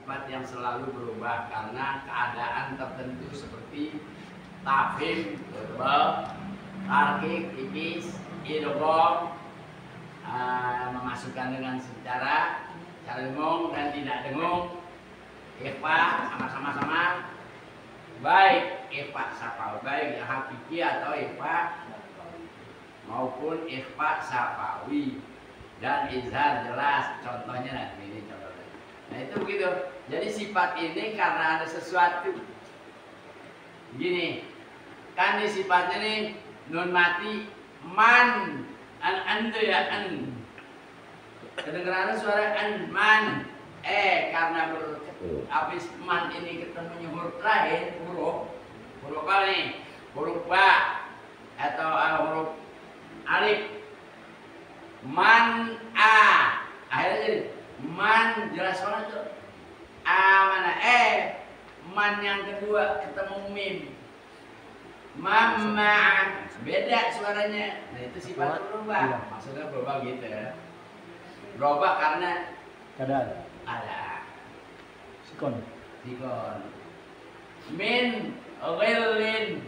sifat yang selalu berubah karena keadaan tertentu seperti tafhim, berbal, tarkik, tipis, idgham, memasukkan dengan secara dengung dan tidak dengung, ikhfa sama-sama baik ikhfa safawi, baik hakiki atau ikhfa maupun ikhfa safawi, dan izhar jelas. Contohnya nanti ini contohnya. Nah itu begitu. Jadi sifat ini karena ada sesuatu. Gini, kan di sifatnya nih nun mati man an ya an. Kedengaran suara an man. Karena habis man ini ketemunya huruf terakhir, huruf apa nih? Huruf ba atau huruf alif. Man a akhirnya jadi man, jelas banget tuh. A mana man yang kedua ketemu mim, mama beda suaranya. Nah itu sifat berubah, maksudnya berubah gitu ya. Berubah karena keadaan ada sikon min ghillin,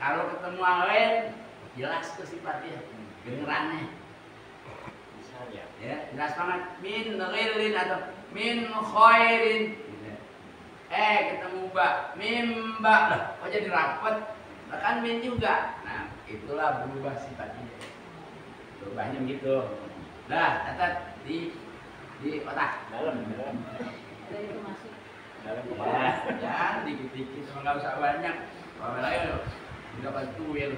kalau ketemu ghail jelas tuh sifatnya, dengerannya ya jelas banget. Min ghillin atau min khairin gitu. Ketemu ba, min ba lah kok jadi rapet, kan min juga. Nah itulah berubah sifatnya, berubahnya begitu. Dah catat di otak dalam ya dikit-dikit, nggak usah banyak. Kalau lain udah bantuin.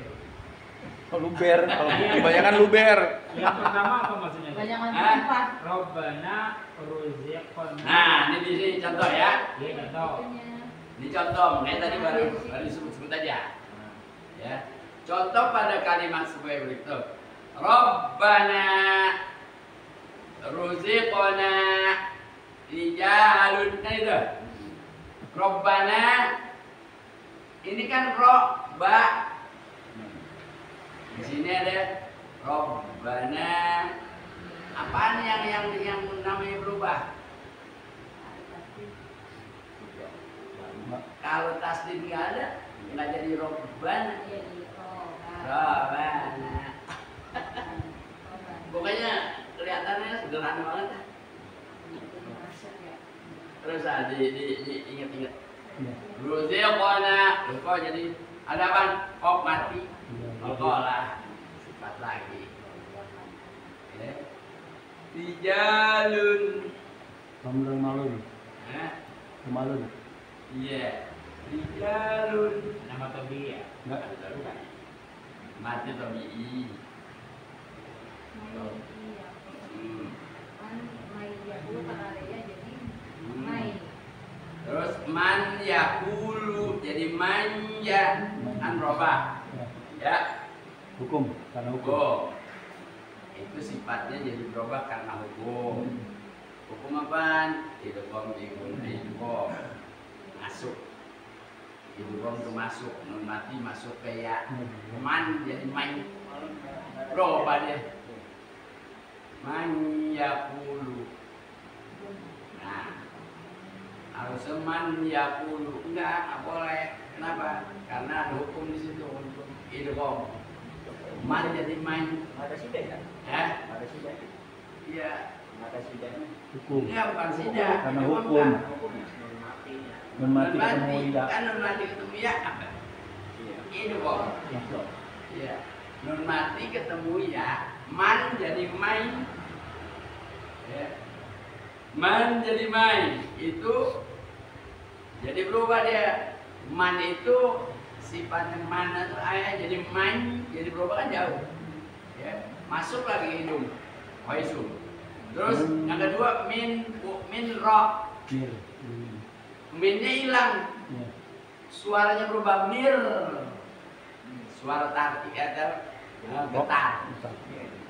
Oh, luber, kalau kebanyakan luber. Yang pertama apa maksudnya? Banyakan tempat. Robbana ruziqna. Nah, ini di sini contoh ya. Iya, contoh. Ini contoh, kayak tadi baru disebut aja. Ya. Contoh pada kalimat sebagai berikut. Robbana ruziqna rijalun. Nah itu. Robbana ini kan robba. Di sini ada Robbana. Apaan yang namanya berubah? Kalau tasdid nggak ada, nggak jadi Robbana. Robbana. Pokoknya kelihatannya sederhana banget. Terus diingat-ingat. Ruziqna. Kok jadi ada apa? Kok mati. Alkolah sifat lagi. Rijalun. Kamu malun. Malun. Iya. Rijalun. Nama Tobi ya? Enggak. Mati Tobi. Terus man yakulu jadi manja an roba. Ya. Hukum karena hukum. Hukum. Itu sifatnya jadi berubah karena hukum. Hukum apaan? Idgham idgham. Masuk. Idgham itu masuk, nun mati masuk ke ya. Man jadi main. Berubah dia. Man yakulu. Nah, harus man yakulu. Enggak boleh. Kenapa? Karena ada hukum di situ untuk idgham. Man jadi main. Ada sudah ya? Ada sudah. Iya. Ada sudahnya. Hukum. Iya bukan sidah. Karena hukum. Nun mati. Mati ketemu tidak. Kan nun mati ketemu ya apa? Idgham. Iya. Nun mati ketemu ya. Man jadi main. Ya. Man jadi main. Itu jadi berubah dia. Man itu sifatnya mana tuh ayah jadi main, jadi berubah kan jauh. Ya. Masuk lagi hidung. Waisum. Terus yang kedua min ro. Minnya hilang. Suaranya berubah mir. Suara tartik atau getar.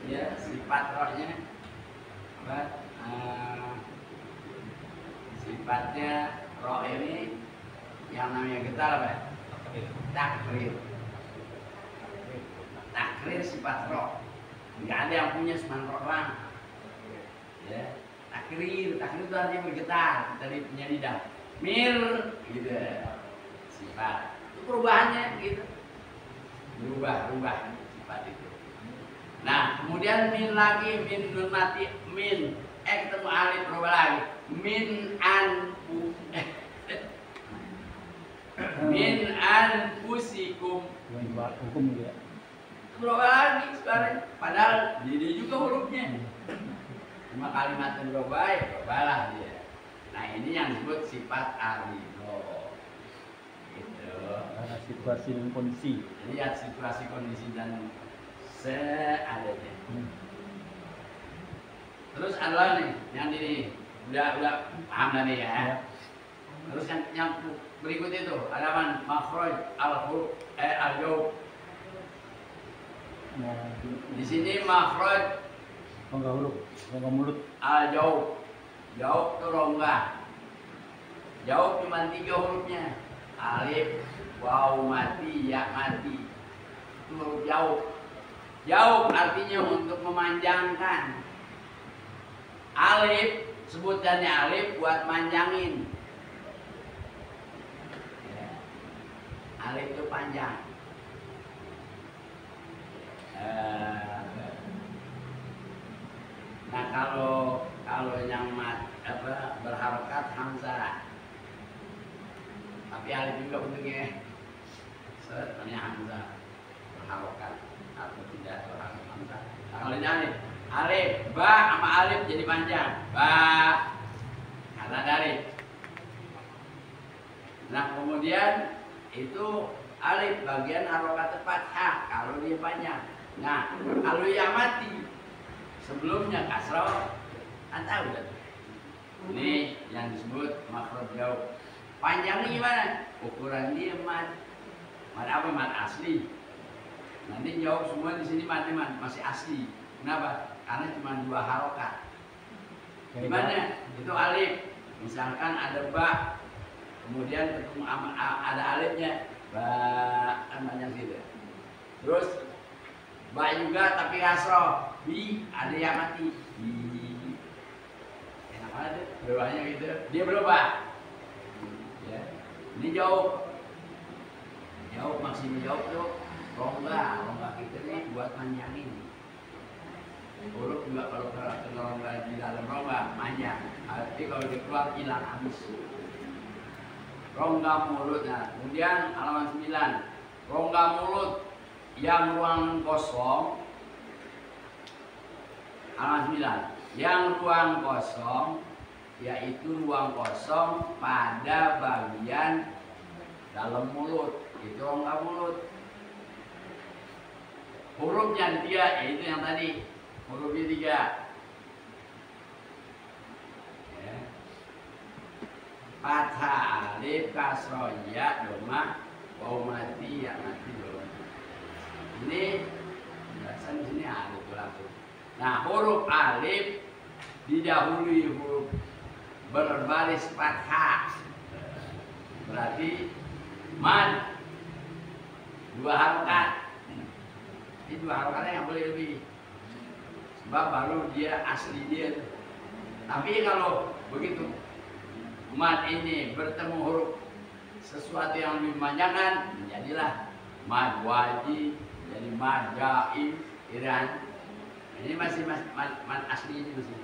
Ya, sifat rohnya apa? Sifatnya roh ini yang namanya getar apa? Takrir. Takrir sifat roh. Nggak ada yang punya cuma roh lang. Ya, takrir itu artinya bergetar dari punya lidah. Mir gitu. Sifat. Itu perubahannya gitu. Berubah sifat itu. Nah, kemudian min lagi, min nun mati, min ketemu alif berubah lagi. Min anfu min anfusikum. Hukum gitu ya. Berubah lagi sekarang. Padahal dia juga hurufnya. Cuma kalimatnya berubah, ya berubahlah dia. Nah, ini yang disebut sifat arido. Gitu. Karena situasi dan kondisi. Lihat situasi kondisi dan seadanya. Terus ada nih yang ini udah paham dah nih ya. Terus yang berikut itu ada man makhraj al-huruf al-jaub. Di sini makhraj Rongga huruf, rongga mulut. al-jaub. Jaub itu rongga. Jaub cuma 3 hurufnya. Alif, waw mati, ya mati. Itu huruf jaub. Jaub artinya untuk memanjangkan. Alif, sebutannya alif buat manjangin. Alif itu panjang. Nah kalau yang berharokat hamzah, tapi alif juga bentuknya sebenarnya hamzah berharokat atau tidak berharokat hamzah. Nah, kalau ini alif, ba sama alif jadi panjang, ba kata dari. Nah kemudian itu alif bagian harokat fathah kalau dia panjang. Nah kalau yang mati sebelumnya kasroh, tahu kan? Ini yang disebut makhraj jaub. Panjangnya gimana? Ukuran dia mat apa? Mat asli. Nanti jawab semua di sini matnya masih asli. Kenapa? Karena cuma 2 harokat. Gimana? Itu alif. Misalkan ada ba, kemudian ketemu ada alifnya, ba kan banyak gitu. Terus ba juga tapi kasroh, bi ada yang mati, bi. Enak banget tuh, berubahnya gitu. Dia berubah. Ya. Ini jauh maksimal jauh tuh rongga kita nih buat manjangin. Huruf juga kalau ke rongga di dalam rongga manjang, tapi kalau di keluar hilang habis. Rongga mulut. Nah, kemudian halaman 9, rongga mulut yang ruang kosong. Halaman 9, yang ruang kosong yaitu ruang kosong pada bagian dalam mulut, itu rongga mulut. Hurufnya 3, yaitu yang tadi hurufnya 3 ya. Fathah, alif, kasroh, ya, doma, waw mati, ya mati doma. Ini penjelasan di sini alif langsung. Nah, huruf alif didahului huruf berbaris fathah. Berarti mad 2 harokat. Ini 2 harokatnya yang boleh lebih. Sebab baru dia asli dia. Tapi kalau begitu mad ini bertemu huruf sesuatu yang lebih memanjangkan, menjadilah mad wajib, jadi mad jaim, iran. Ini masih mad asli ini masih.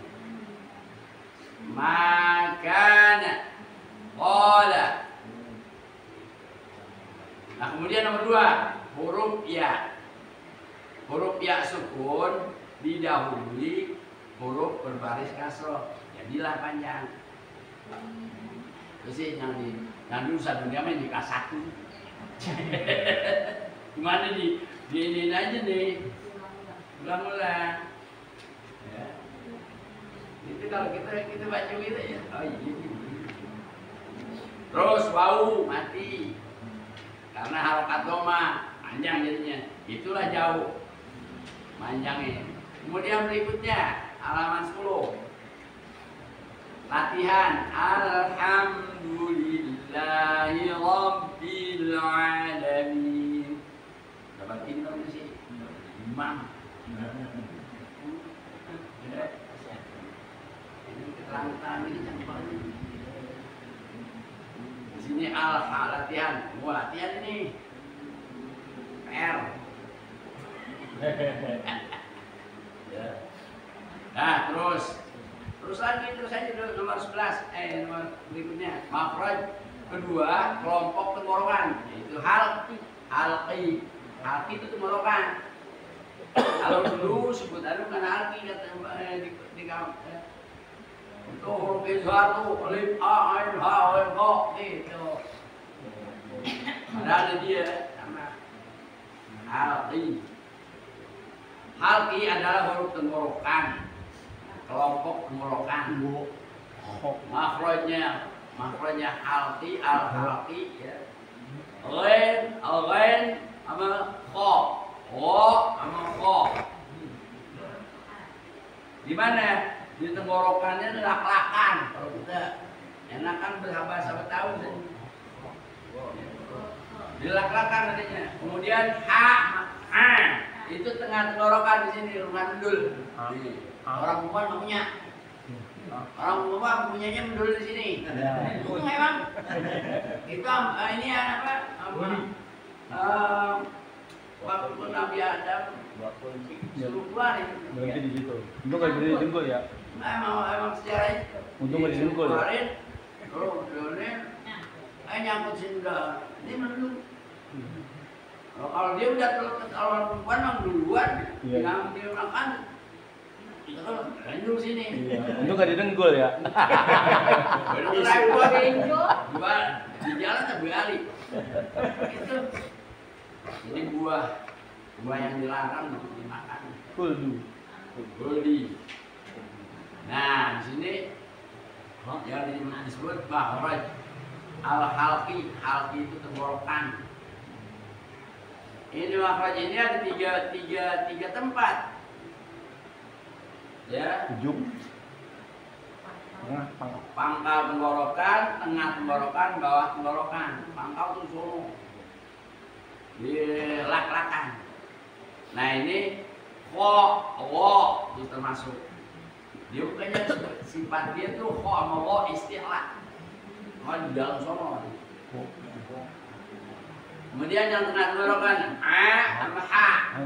Makana qala. Nah kemudian nomor 2, huruf ya. Huruf ya sukun didahului huruf berbaris kasroh, jadilah panjang. Terus yang dulu dunia main di K1. Gimana di ini aja nih, ulang-ulang. Ya. Itu kalau kita baca gitu ya. Oh iya. Terus wau mati. Karena harokat doma panjang jadinya. Itulah jauh panjangnya. Kemudian berikutnya halaman 10. Latihan alhamdulillahi rabbil alamin. Dapat ini dong sih. Imam. Ini kita Ini alha latihan. Gua latihan ini. PR. Nah, terus lagi nomor 11. Nomor berikutnya. Makhraj kedua kelompok tenggorokan, yaitu halqi. Halqi itu tenggorokan. Kalau dulu sebutannya bukan halqi kata di untuk huruf izhar tuh alif a ain ha wa qa gitu. Ada dia sama halqi. Halqi adalah huruf tenggorokan, kelompok tenggorokan. Makhrajnya halqi, al-halqi ya. Ghain sama kha. Sama kha. Di mana? Di tenggorokannya lak-lakan. Kalau kita enakan bahasa Betawi. Di lak-lakan katanya. Kemudian ha, itu tengah tenggorokan di sini, rumah mendul. Orang perempuan nggak punya. Orang perempuan punyanya mendul di sini. Itu memang. Itu ini apa? Waktu Nabi Adam suruh keluar itu. Berhenti di situ. Untung nggak berdiri dengkul ya. Emang sejarah itu. Untung nggak didengkul ya. Kemarin, nyangkut sini udah. Ini mendul. Kalau dia udah kalau perempuan yang duluan, yang dia makan, itu kan renjul sini. Untung nggak didengkul ya. Dua di jalan tak balik. Itu. Jadi buah yang dilarang untuk dimakan. Kuldi. Nah di sini yang disebut makhraj al-halqi. Halqi itu tenggorokan. Ini makhraj ini ada tiga tempat. Ya. Ujung. Pangkal tenggorokan, tengah tenggorokan, bawah tenggorokan. Pangkal itu sono. Di lak-lakan. Nah ini wo itu termasuk. Dia bukannya sifat dia tuh sama wo istilah. Di dalam sono. Kemudian yang tengah tenggorokan a sama ha.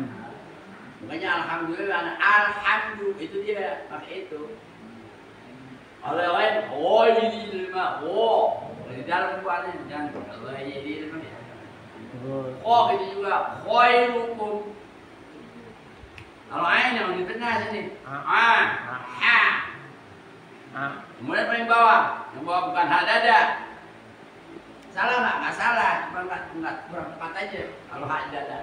Makanya alhamdulillah, alhamdulillah itu dia pakai itu. Oleh lain, ini mah, di dalam buahnya jangan ini mah. Itu juga khairukum. Kalau ain yang di tengah sini, ha. Kemudian paling bawah, yang bawah bukan ha dada. Salah nggak? Nggak salah, cuma nggak kurang tepat aja. Kalau ha dada.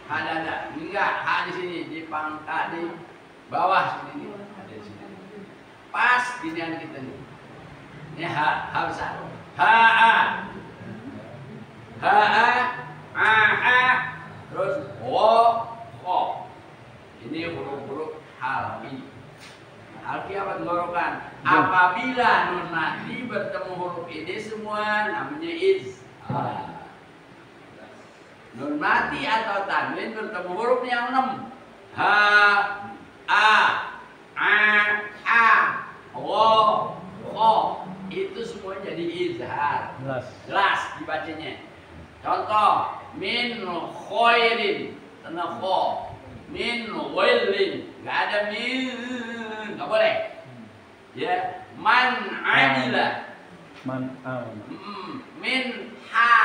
Ha dada, enggak, ha di sini, di pangkat di bawah sini, ada di sini. Pas ginian kita nih. Ini ha besar. Ha, terus kho. Ini huruf-huruf halqi. Halqi apa tenggorokan? Apabila nun mati bertemu huruf ini semua namanya izhar. Nun mati atau tanwin bertemu huruf yang 6. Ha, a, kho. Itu semua jadi izhar. Jelas dibacanya. Contoh, min khairin, tanah kho. Min ghailin, nggak ada min, nggak boleh. Ya, man amila. Min ha.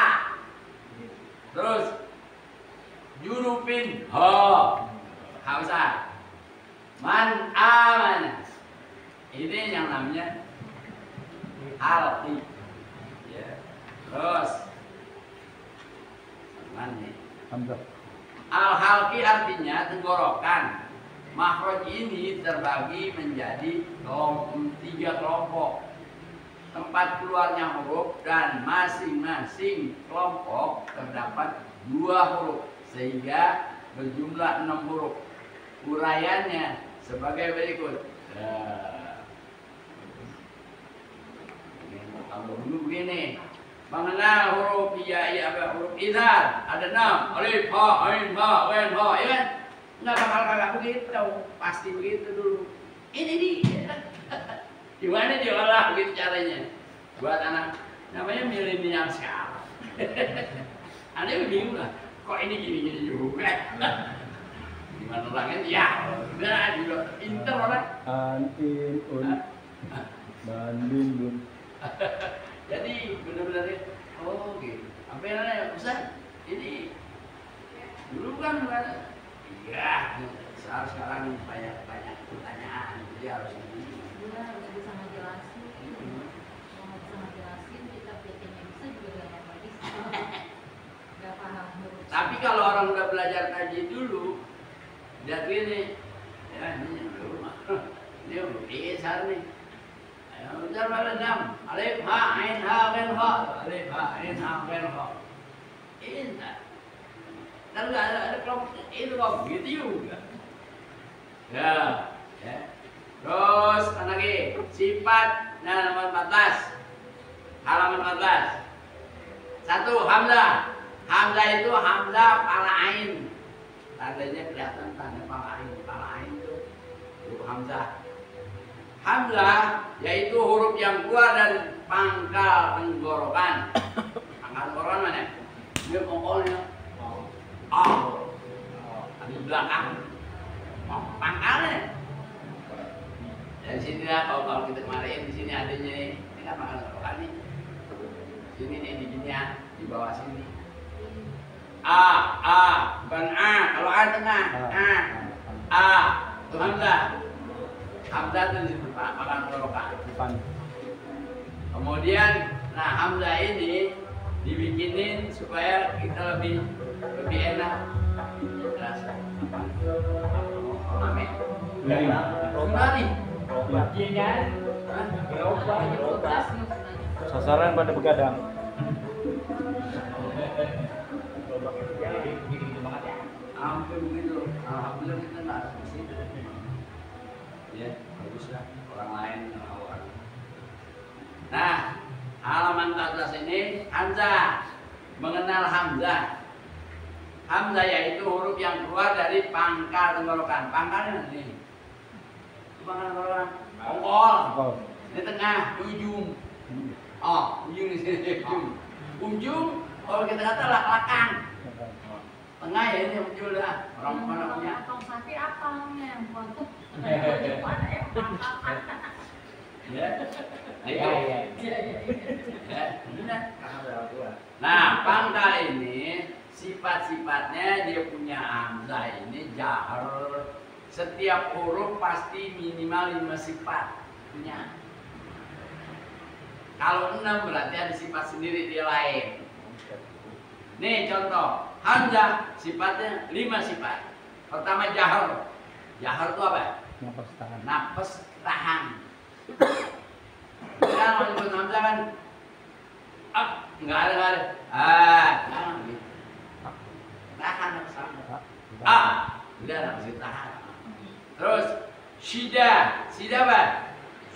Terus jurupin ha. Hausa. Man amana. Ini yang namanya halqi. Ya. Terus mana? Al-halqi artinya tenggorokan. Makhraj ini terbagi menjadi 3 kelompok. Tempat keluarnya huruf dan masing-masing kelompok terdapat 2 huruf sehingga berjumlah 6 huruf. Uraiannya sebagai berikut. Kalau dulu begini. Mengenal huruf huruf izhar ada 6, alif, ha, ain, ha, wen, ha, ya kan? Nggak bakal kagak begitu, pasti begitu dulu. Ini dia. Gimana diolah begitu caranya? Buat anak namanya milenial sekarang. Anda bingung lah, kok ini gini-gini juga. Gimana orangnya? Ya, udah juga pinter orang. Antin un bandin bun. Jadi benar-benar oh gitu. Apa yang namanya Ustaz? Ini dulu kan iya, sekarang banyak pertanyaan, jadi harus ini. Dia harus bisa ngejelasin. Kalau nggak bisa ngejelasin, kita PT-nya bisa juga nggak apa bisa. Nggak paham. Tapi kalau orang udah belajar kaji dulu, lihat gini, ya ini dulu, ini udah besar nih. Udah pada 6, alif ha ain ha ghain ha, alif ha ain ha ghain ha. Ini kalau nggak ada kelompok itu kok begitu juga. Ya, ya. Terus lagi sifat nomor 14, halaman 14. Satu hamzah. Hamzah itu hamzah pala ain. Tandanya kelihatan tanda pala ain itu huruf hamzah. Hamzah yaitu huruf yang keluar dari pangkal tenggorokan. Pangkal tenggorokan mana? Dia pokoknya di belakang. Pangkalnya. Dari sini lah kalau kita kemarin di sini adanya nih. Ini kan pangkal tenggorokan nih. Sini nih di sini ya, di bawah sini. Bukan A. Kalau A tengah. A. Itu hamzah. Hamzah itu di depan, pangkal tenggorokan. Kemudian, nah hamzah ini dibikinin supaya kita lebih enak. Terasa. Amin. Kembali. Sasaran pada begadang. Hampir begitu. Alhamdulillah kita nggak harus bersih. Ya, bagus lah. Orang lain orang. Nah, halaman 14 ini hamzah. Mengenal hamzah. Hamzah yaitu huruf yang keluar dari pangkal tenggorokan. Pangkalnya ini. Pangkal tenggorokan. Pangkal. Di tengah ujung. Ujung di sini. Ujung kalau kita kata lak-lakan. Tengah ya ini ujung lah. Orang mana punya? Tong sapi apalnya? Untuk Ya. Nah, pangkal ini sifat-sifatnya dia punya hamzah ini jahar. Setiap huruf pasti minimal 5 sifat punya. Kalau 6 berarti ada sifat sendiri dia lain. Nih contoh, hamzah sifatnya 5 sifat. Pertama jahar. Jahar itu apa? Nafas tahan. Nafas tahan. Kan kalau disebut hamzah kan enggak ada. Gitu. Tahan nafas tahan. Udah nafas tahan. Terus syida apa?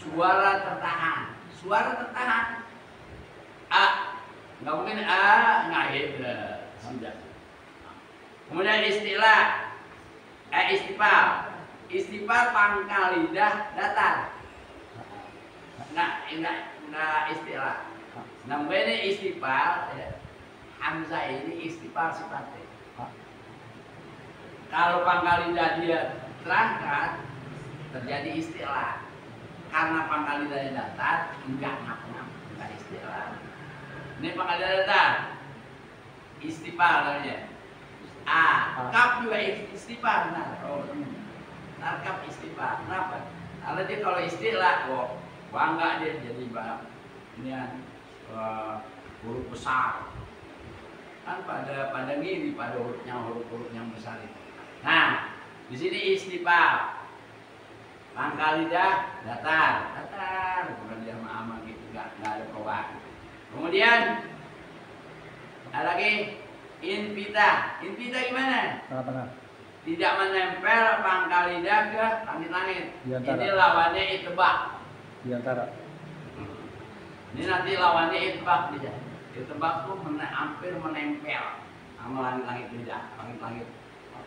Suara tertahan. Suara tertahan. Nggak mungkin ngahid syida. Kemudian istilah istifal. Istifal pangkal lidah datar. Nah istilah. Namanya ini istifal. Hamzah ini istifal sifatnya. Kalau pangkal lidah dia terangkat, terjadi istilah. Karena pangkal lidahnya datar, enggak istilah. Ini pangkal lidah datar. Istifal namanya. Kaf juga istifal. Kaf istifal. Kenapa? Karena dia kalau istilah, bangga dia jadi ini huruf besar. Kan pada ngiri pada huruf yang besar itu. Nah, di sini istifal. Pangkal lidah datar, bukan dia sama gitu, nggak ada perubahan. Kemudian ada lagi infita gimana? Tengah-tengah. Tidak menempel pangkal lidah ke langit-langit. Di antara. Ini lawannya itbaq. Di antara. Ini nanti lawannya itbaq dia. Itbaq tuh hampir menempel sama langit-langit lidah, langit-langit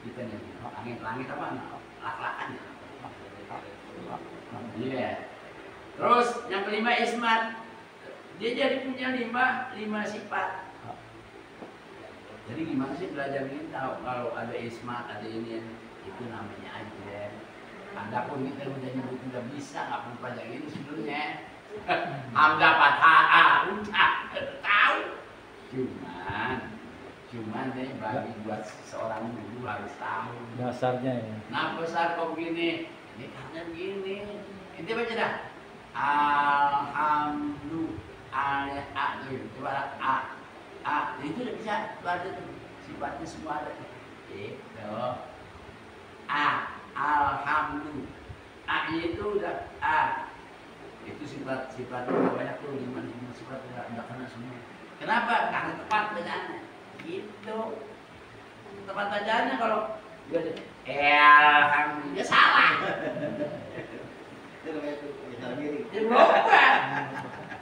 kita nih, langit-langit apa? Lak-lakan. Iya. Terus yang kelima ismat. Dia jadi punya lima sifat. Jadi gimana sih belajar ini tahu kalau ada ismat, ada ini itu namanya aja. Adapun kita udah nyebut udah bisa nggak perlu panjang ini sebenarnya. Hamzah fathah udah tahu. Cuman deh bagi buat seorang guru harus tahu Dasarnya ya. kenapa saat kok begini, ini karena begini. Ini baca dah. Alhamdulillah, coba itu udah bisa, itu ada tuh sifatnya semua ada. Itu alhamdulillah, itu udah itu sifat banyak tuh, 5 sifat udah kena semua. Kenapa? Karena tepat bacaannya. Gitu. Tepat bacaannya kalau alhamdulillah salah. Itu namanya itu salah diri. Ya berubah.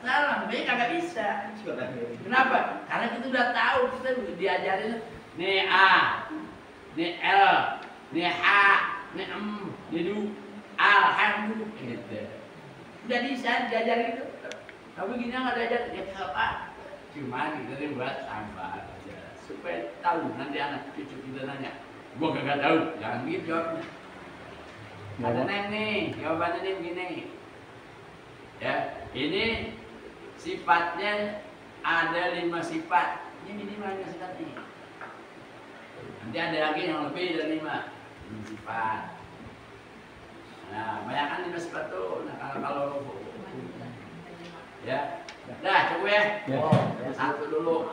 Salah, tapi kagak bisa. Salah diri. Kenapa? Karena kita udah tahu, kita diajarin nih A, nih L, nih H, nih M, nih Du, alhamdulillah gitu. Udah bisa diajarin itu. Tapi gini nggak diajar, ya apa? Cuman kita ini buat sampah aja supaya tahu nanti anak cucu kita nanya, gua kagak tahu, jangan gitu jawabnya. Ada neng nih, jawabannya nih begini. Ya, ini sifatnya ada 5 sifat. Ini minimalnya sifat ini. Nanti ada lagi yang lebih dari 5 sifat. Nah, bayangkan 5 sifat tuh. Nah, kalau ya, dah coba ya. Ya. Satu dulu.